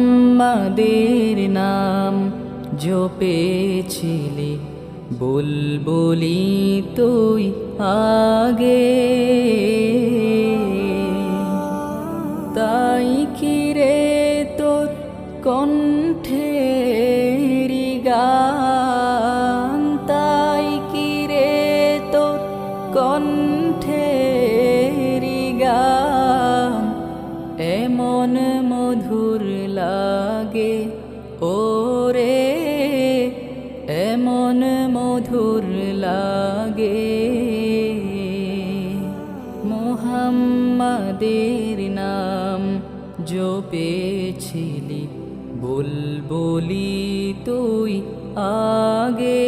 মুহাম্মাদের নাম জপেছিলি বুলবুলি তুই আগে, তাই কি রে তোর কণ্ঠের গান, তাই কি রে তোর কণ্ঠের গান এমন মধুর লাগে ওরে, এমন মধুর লাগে। মুহাম্মাদের নাম জপেছিলি বুলবুলি তুই আগে।